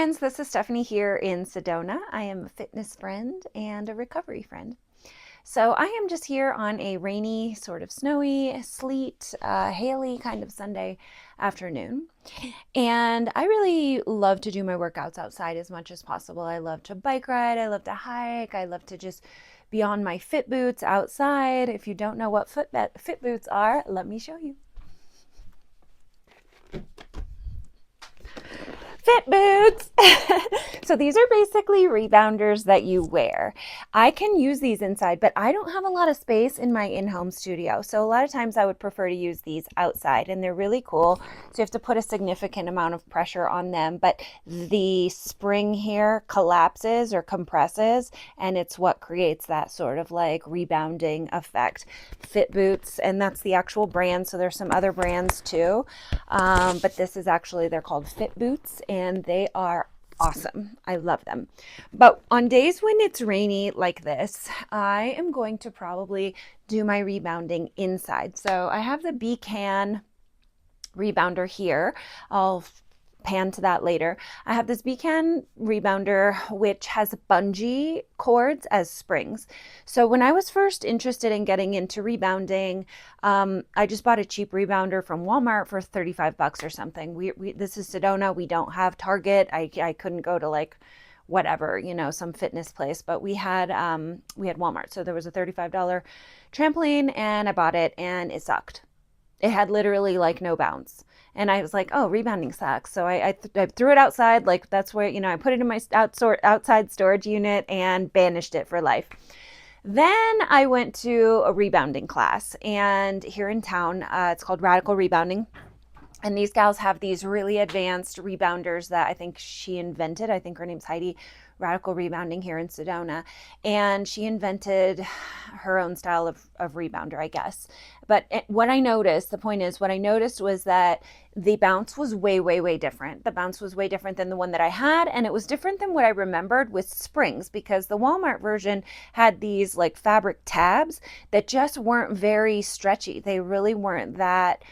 friends, this is Stephanie here in Sedona. I am a fitness friend and a recovery friend. So I am just here on a rainy, sort of snowy, sleet, haily kind of Sunday afternoon. And I really love to do my workouts outside as much as possible. I love to bike ride. I love to hike. I love to just be on my fit boots outside. If you don't know what fit boots are, let me show you. Fit boots. So these are basically rebounders that you wear. I can use these inside, but I don't have a lot of space in my in-home studio. So a lot of times I would prefer to use these outside, and they're really cool. So you have to put a significant amount of pressure on them, but the spring here collapses or compresses, and it's what creates that sort of like rebounding effect. Fit boots, and that's the actual brand. So there's some other brands too. But this is actually, they're called Fit Boots, and they are awesome. I love them. But on days when it's rainy like this, I am going to probably do my rebounding inside. So I have the Becan rebounder here. I'll pan to that later. I have this Becan rebounder, which has bungee cords as springs. So when I was first interested in getting into rebounding, I just bought a cheap rebounder from Walmart for 35 bucks or something. This is Sedona. We don't have Target. I couldn't go to like whatever, some fitness place, but we had Walmart. So there was a $35 trampoline, and I bought it, and it sucked. It had literally like no bounce. And I was like, oh, rebounding sucks. So I threw it outside. Like that's where, I put it in my outside storage unit and banished it for life. Then I went to a rebounding class, and here in town, it's called Radical Rebounding. And these gals have these really advanced rebounders that I think she invented. I think her name's Heidi, Radical Rebounding here in Sedona. And she invented her own style of rebounder, I guess. But what I noticed was that the bounce was way, way, way different. The bounce was way different than the one that I had. And it was different than what I remembered with springs, because the Walmart version had these like fabric tabs that just weren't very stretchy. They really weren't that,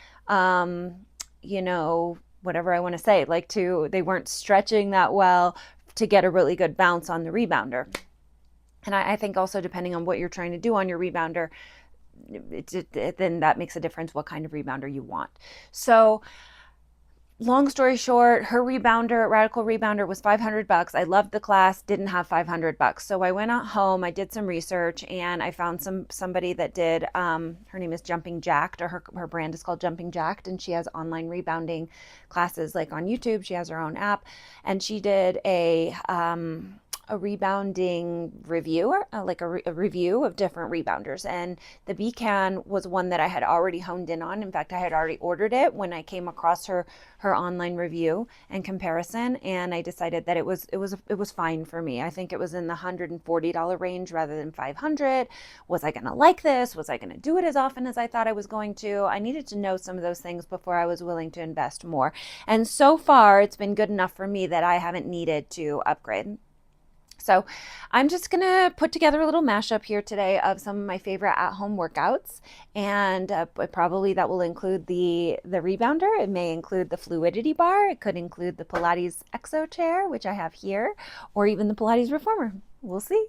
whatever I want to say, they weren't stretching that well to get a really good bounce on the rebounder. And I think also depending on what you're trying to do on your rebounder, then that makes a difference what kind of rebounder you want. So long story short, her rebounder, Radical Rebounder, was 500 bucks. I loved the class, didn't have 500 bucks. So I went out home, I did some research, and I found somebody that did, her name is Jumping Jacked, or her brand is called Jumping Jacked, and she has online rebounding classes like on YouTube. She has her own app, and she did a rebounding review, a review of different rebounders. And the Becan was one that I had already honed in on. In fact, I had already ordered it when I came across her online review and comparison, and I decided that it was fine for me. I think it was in the $140 range rather than $500. Was I going to like this? Was I going to do it as often as I thought I was going to? I needed to know some of those things before I was willing to invest more. And so far, it's been good enough for me that I haven't needed to upgrade. So I'm just going to put together a little mashup here today of some of my favorite at-home workouts. And probably that will include the rebounder. It may include the fluidity bar. It could include the Pilates exo chair, which I have here, or even the Pilates reformer. We'll see.